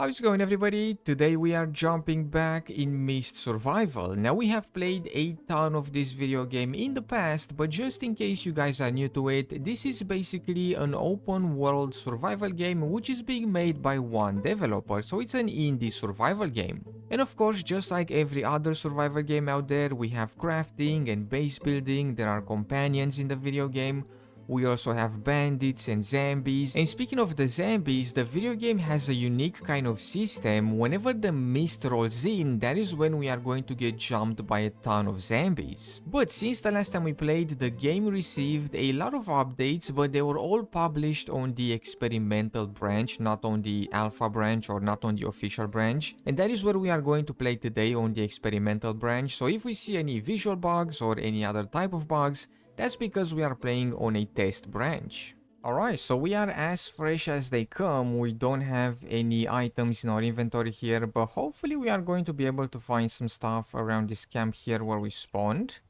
How's it going, everybody? Today we are jumping back in Mist Survival. Now, we have played a ton of this video game in the past, but just in case you guys are new to it, this is basically an open world survival game which is being made by one developer, so it's an indie survival game. And of course, just like every other survival game out there, we have crafting and base building, there are companions in the video game. We also have bandits and zombies. And speaking of the zombies, the video game has a unique kind of system. Whenever the mist rolls in, that is when we are going to get jumped by a ton of zombies. But since the last time we played, the game received a lot of updates, but they were all published on the experimental branch, not on the alpha branch or not on the official branch. And that is where we are going to play today, on the experimental branch. So if we see any visual bugs or any other type of bugs, that's because we are playing on a test branch. Alright, so we are as fresh as they come. We don't have any items in our inventory here, but hopefully we are going to be able to find some stuff around this camp here where we spawned.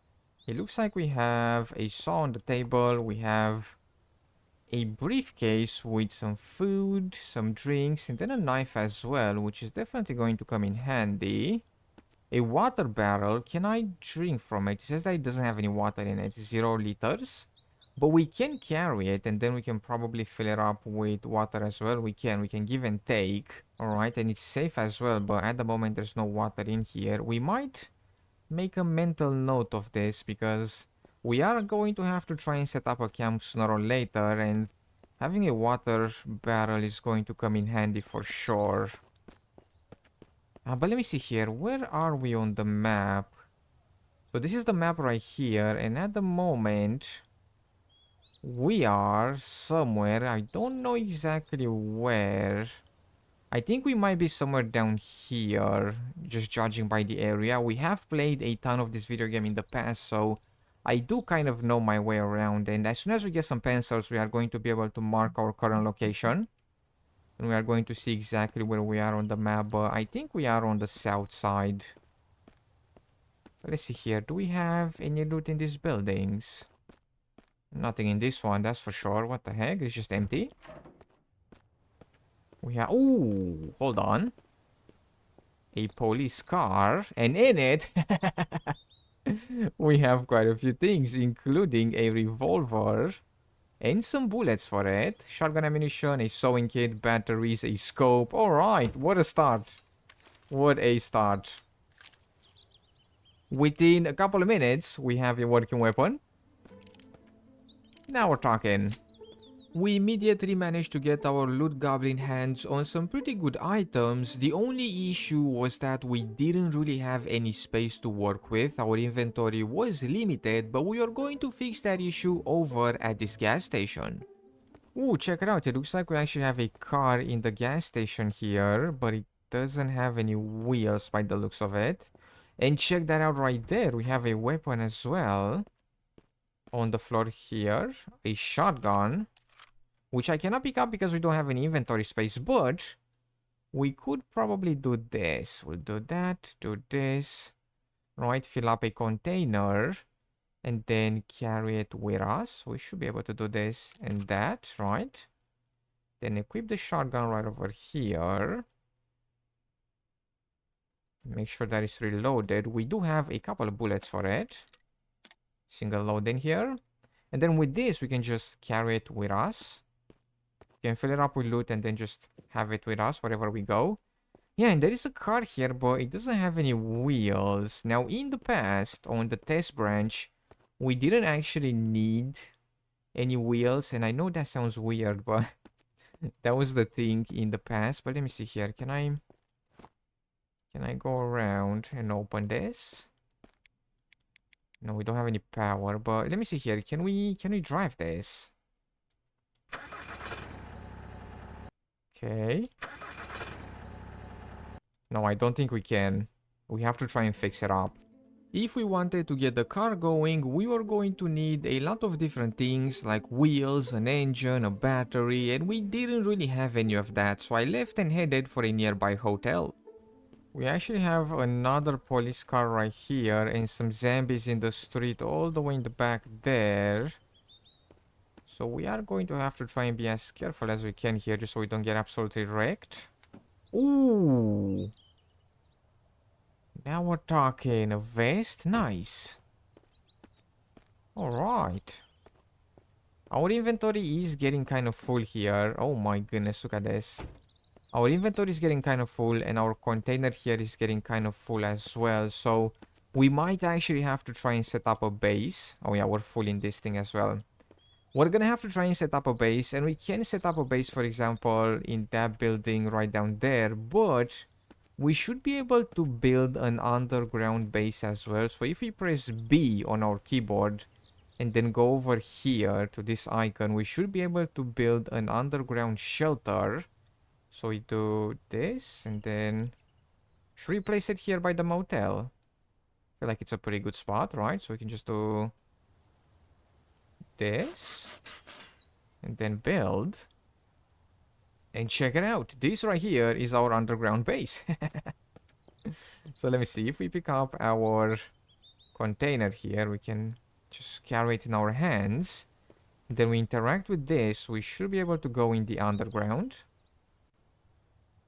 It looks like we have a saw on the table. We have a briefcase with some food, some drinks, and then a knife as well, which is definitely going to come in handy. A water barrel. Can I drink from it? It says that it doesn't have any water in it. 0 liters. But we can carry it and then we can probably fill it up with water as well. We can give and take. Alright, and it's safe as well. But at the moment there's no water in here. We might make a mental note of this because we are going to have to try and set up a camp sooner or later. And having a water barrel is going to come in handy for sure. But let me see here. Where are we on the map? So this is the map right here. And at the moment, we are somewhere. I don't know exactly where. I think we might be somewhere down here, just judging by the area. We have played a ton of this video game in the past, so I do kind of know my way around. And as soon as we get some pencils, we are going to be able to mark our current location. And we are going to see exactly where we are on the map. But I think we are on the south side. Let's see here. Do we have any loot in these buildings? Nothing in this one, that's for sure. What the heck? It's just empty. We have... Ooh, hold on. A police car. And in it, we have quite a few things, including a revolver. And some bullets for it. Shotgun ammunition, a sewing kit, batteries, a scope. Alright, what a start. What a start. Within a couple of minutes, we have a working weapon. Now we're talking. We immediately managed to get our loot goblin hands on some pretty good items. The only issue was that we didn't really have any space to work with. Our inventory was limited, but we are going to fix that issue over at this gas station. Ooh, check it out. It looks like we actually have a car in the gas station here, but it doesn't have any wheels by the looks of it. And check that out right there. We have a weapon as well on the floor here. A shotgun, which I cannot pick up because we don't have any inventory space, but we could probably do this. We'll do that, do this. Right, fill up a container and then carry it with us. We should be able to do this and that, right? Then equip the shotgun right over here. Make sure that it's reloaded. We do have a couple of bullets for it. Single load in here. And then with this, we can just carry it with us. We can fill it up with loot and then just have it with us wherever we go. Yeah, and there is a car here, but it doesn't have any wheels. Now, in the past, on the test branch, we didn't actually need any wheels. And I know that sounds weird, but that was the thing in the past. But let me see here. Can I go around and open this? No, we don't have any power, but let me see here. Can we drive this? Okay. No, I don't think we can. We have to try and fix it up. If we wanted to get the car going, we were going to need a lot of different things like wheels, an engine, a battery, and we didn't really have any of that, so I left and headed for a nearby hotel. We actually have another police car right here and some zombies in the street all the way in the back there. So we are going to have to try and be as careful as we can here just so we don't get absolutely wrecked. Ooh. Now we're talking. A vest? Nice. Alright. Our inventory is getting kind of full here. Oh my goodness, look at this. Our inventory is getting kind of full and our container here is getting kind of full as well. So we might actually have to try and set up a base. Oh yeah, we're full in this thing as well. We're gonna have to try and set up a base, and we can set up a base, for example, in that building right down there, but we should be able to build an underground base as well. So if we press B on our keyboard and then go over here to this icon, we should be able to build an underground shelter. So we do this, and then should we place it here by the motel? I feel like it's a pretty good spot, right? So we can just do this and then build, and check it out. This right here is our underground base. So let me see. If we pick up our container here, we can just carry it in our hands. Then we interact with this. We should be able to go in the underground.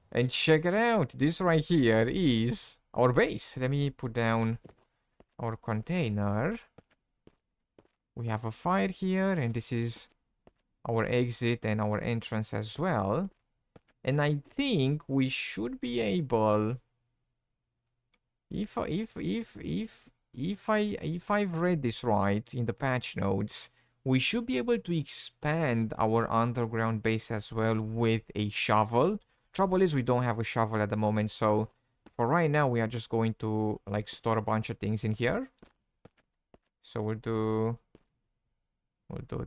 And check it out. This right here is our base. Let me put down our container. We have a fire here, and this is our exit and our entrance as well. And I think we should be able, if I've read this right in the patch notes, we should be able to expand our underground base as well with a shovel. Trouble is we don't have a shovel at the moment, so for right now we are just going to like store a bunch of things in here. So we'll do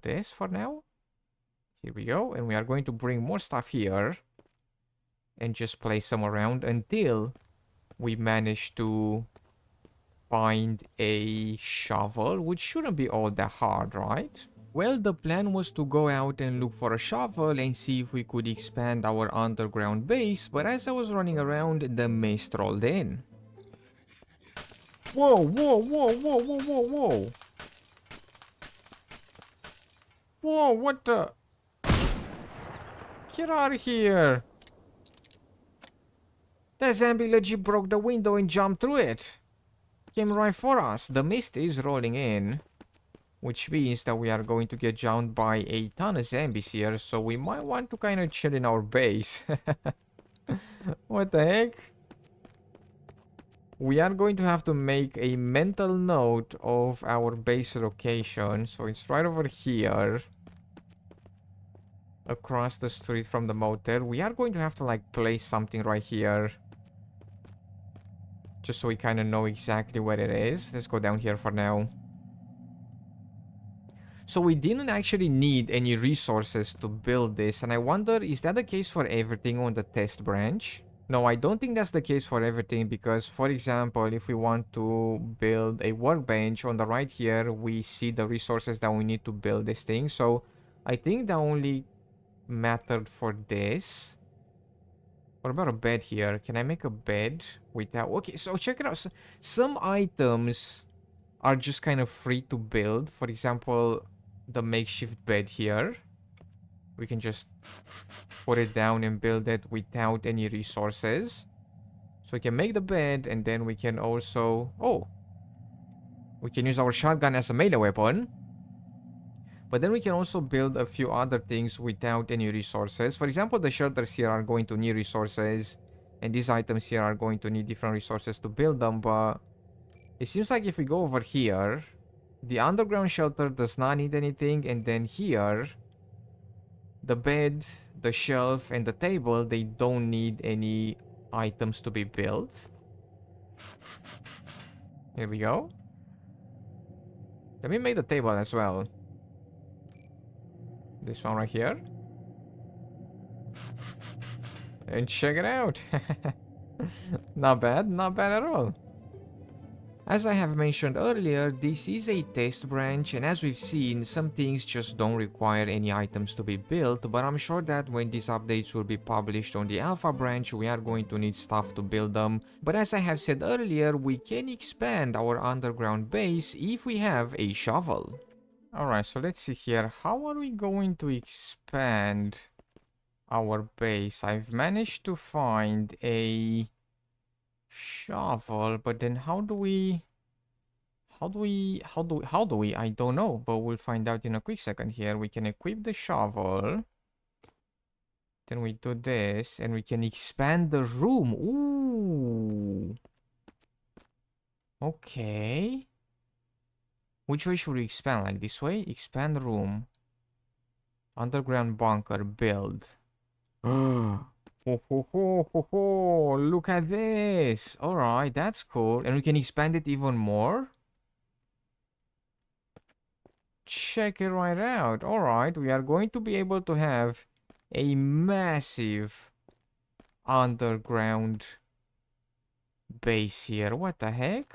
this for now. Here we go. And we are going to bring more stuff here and just place them around until we manage to find a shovel, which shouldn't be all that hard, right? Well, the plan was to go out and look for a shovel and see if we could expand our underground base, but as I was running around, the mist rolled in. Whoa, whoa, whoa, whoa, whoa, whoa, whoa. Whoa, what the? Get out of here. That zombie legit broke the window and jumped through it. Came right for us. The mist is rolling in, which means that we are going to get jumped by a ton of zombies here, so we might want to kind of chill in our base. What the heck? We are going to have to make a mental note of our base location, so it's right over here. Across the street from the motel. We are going to have to like place something right here, just so we kind of know exactly where it is. Let's go down here for now. So we didn't actually need any resources to build this, and I wonder, is that the case for everything on the test branch? No, I don't think that's the case for everything, because for example, if we want to build a workbench on the right here, we see the resources that we need to build this thing. So I think that only mattered for this. What about a bed here? Can I make a bed without... Okay, so check it out. Some items are just kind of free to build. For example, the makeshift bed here. We can just put it down and build it without any resources. So we can make the bed, and then we can also... Oh! We can use our shotgun as a melee weapon. But then we can also build a few other things without any resources. For example, the shelters here are going to need resources, and these items here are going to need different resources to build them. But it seems like if we go over here, the underground shelter does not need anything, and then here, the bed, the shelf, and the table, they don't need any items to be built. Here we go. Let me make the table as well. This one right here. And check it out. Not bad, not bad at all. As I have mentioned earlier, this is a test branch, and as we've seen, some things just don't require any items to be built, but I'm sure that when these updates will be published on the alpha branch, we are going to need stuff to build them. But as I have said earlier, we can expand our underground base if we have a shovel. Alright, so let's see here. How are we going to expand our base. I've managed to find a shovel, but then how do we, I don't know, but we'll find out in a quick second here. We can equip the shovel. Then we do this, and we can expand the room. Ooh. Okay. Which way should we expand? Like this way? Expand room. Underground bunker build. Oh, ho, ho, ho, ho. Look at this. Alright, that's cool. And we can expand it even more. Check it right out. Alright, we are going to be able to have a massive underground base here. What the heck?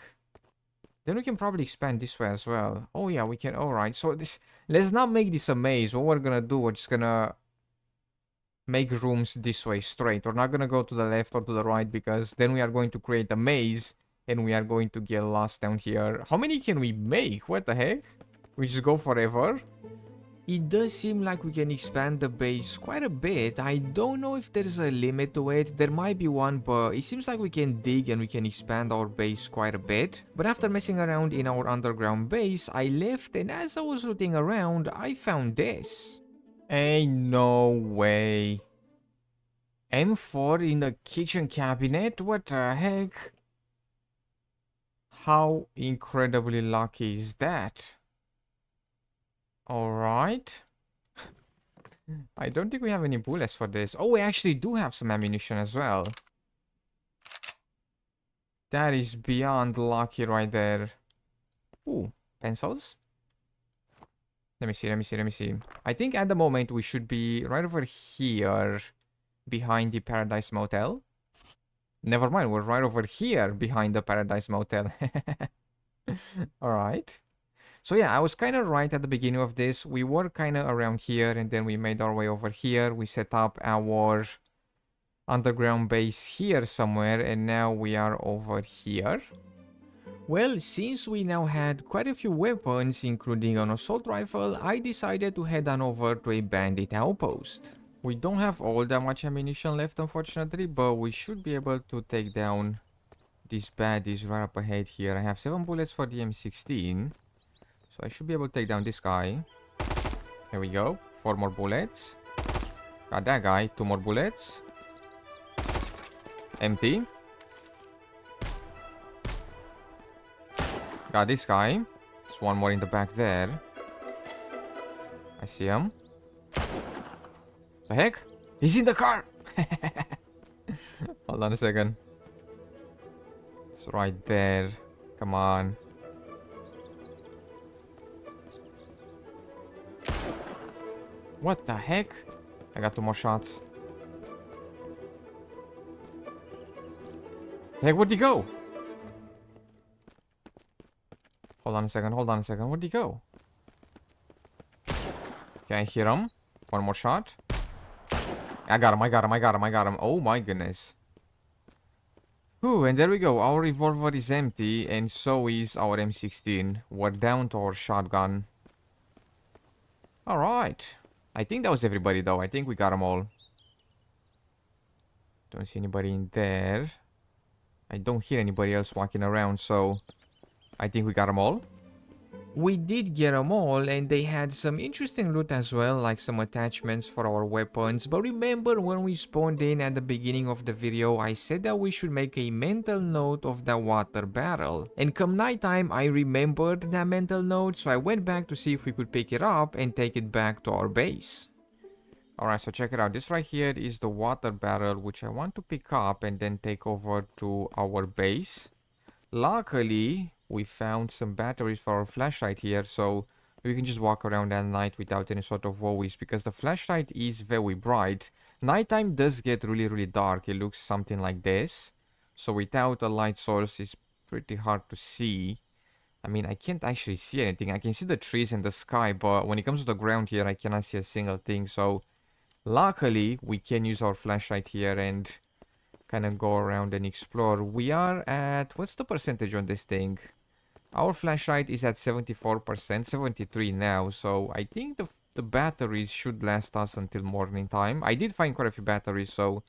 Then we can probably expand this way as well. Oh yeah, we can. Alright, so this, let's not make this a maze. What we're gonna do, we're just gonna make rooms this way straight. We're not gonna go to the left or to the right, because then we are going to create a maze and we are going to get lost down here. How many can we make? What the heck? We just go forever? It does seem like we can expand the base quite a bit. I don't know if there's a limit to it. There might be one, but it seems like we can dig and we can expand our base quite a bit. But after messing around in our underground base, I left, and as I was looking around, I found this. Ain't no way. M4 in the kitchen cabinet? What the heck? How incredibly lucky is that? Alright. I don't think we have any bullets for this. Oh, we actually do have some ammunition as well. That is beyond lucky right there. Ooh, pencils? Let me see. I think at the moment we should be right over here behind the Paradise Motel. Never mind, we're right over here behind the Paradise Motel. Alright. So yeah, I was kind of right at the beginning of this. We were kind of around here, and then we made our way over here. We set up our underground base here somewhere, and now we are over here. Well, since we now had quite a few weapons, including an assault rifle, I decided to head on over to a bandit outpost. We don't have all that much ammunition left, unfortunately, but we should be able to take down these baddies right up ahead here. I have 7 bullets for the M16. So I should be able to take down this guy. Here we go. 4 more bullets. Got that guy. 2 more bullets. Empty. Got this guy. There's 1 more in the back there. I see him. The heck? He's in the car! Hold on a second. It's right there. Come on. What the heck? I got 2 more shots. Heck, where'd he go? Hold on a second. Where'd he go? Can I hit him? 1 more shot. I got him. Oh my goodness. Ooh, and there we go. Our revolver is empty, and so is our M16. We're down to our shotgun. Alright. I think that was everybody, though. I think we got them all. Don't see anybody in there. I don't hear anybody else walking around, so I think we got them all. We did get them all, and they had some interesting loot as well, like some attachments for our weapons. But remember, when we spawned in at the beginning of the video, I said that we should make a mental note of the water barrel. And come nighttime, I remembered that mental note, so I went back to see if we could pick it up and take it back to our base. Alright, so check it out. This right here is the water barrel, which I want to pick up and then take over to our base. Luckily, we found some batteries for our flashlight here, so we can just walk around at night without any sort of worries, because the flashlight is very bright. Nighttime does get really dark. It looks something like this. So without a light source, it's pretty hard to see. I mean, I can't actually see anything. I can see the trees and the sky, but when it comes to the ground here, I cannot see a single thing. So luckily, we can use our flashlight here and kind of go around and explore. We are at, what's the percentage on this thing? Our flashlight is at 74%, 73 now, so I think the the batteries should last us until morning time. I did find quite a few batteries, so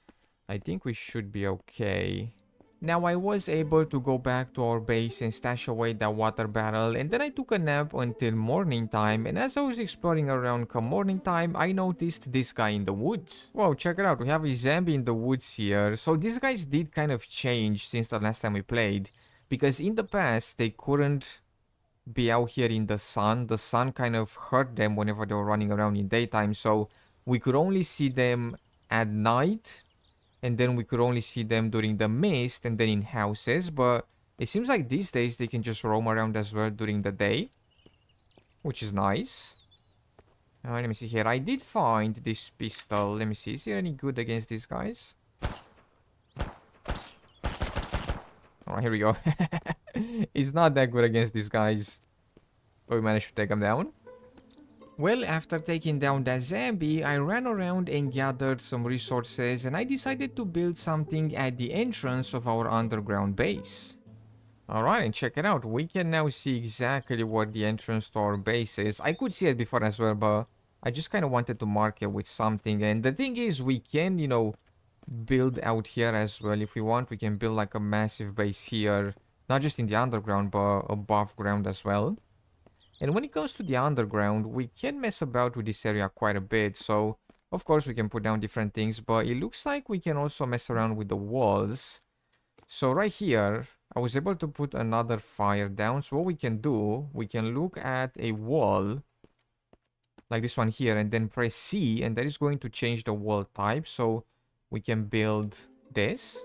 I think we should be okay. Now, I was able to go back to our base and stash away that water barrel, and then I took a nap until morning time, and as I was exploring around come morning time, I noticed this guy in the woods. Wow, check it out, we have a zombie in the woods here. So these guys did kind of change since the last time we played, because in the past, they couldn't be out here in the sun. The sun kind of hurt them whenever they were running around in daytime, so we could only see them at night. And then we could only see them during the mist and then in houses. But it seems like these days they can just roam around as well during the day, which is nice. Let me see here. I did find this pistol. Let me see. Is it any good against these guys? Alright, here we go. It's not that good against these guys. But we managed to take them down. Well, after taking down that zombie, I ran around and gathered some resources, and I decided to build something at the entrance of our underground base. Alright, and check it out. We can now see exactly where the entrance to our base is. I could see it before as well, but I just kind of wanted to mark it with something. And the thing is, we can, you know, build out here as well. If we want, we can build like a massive base here. Not just in the underground, but above ground as well. And when it comes to the underground, we can mess about with this area quite a bit. So, of course, we can put down different things, but it looks like we can also mess around with the walls. So right here, I was able to put another fire down. So what we can do, we can look at a wall, like this one here, and then press C, and that is going to change the wall type. So we can build this.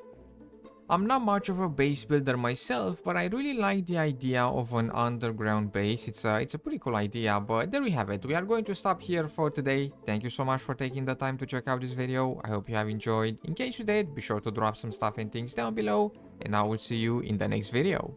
I'm not much of a base builder myself, but I really like the idea of an underground base. It's a pretty cool idea, but there we have it. We are going to stop here for today. Thank you so much for taking the time to check out this video. I hope you have enjoyed. In case you did, be sure to drop some stuff and things down below, and I will see you in the next video.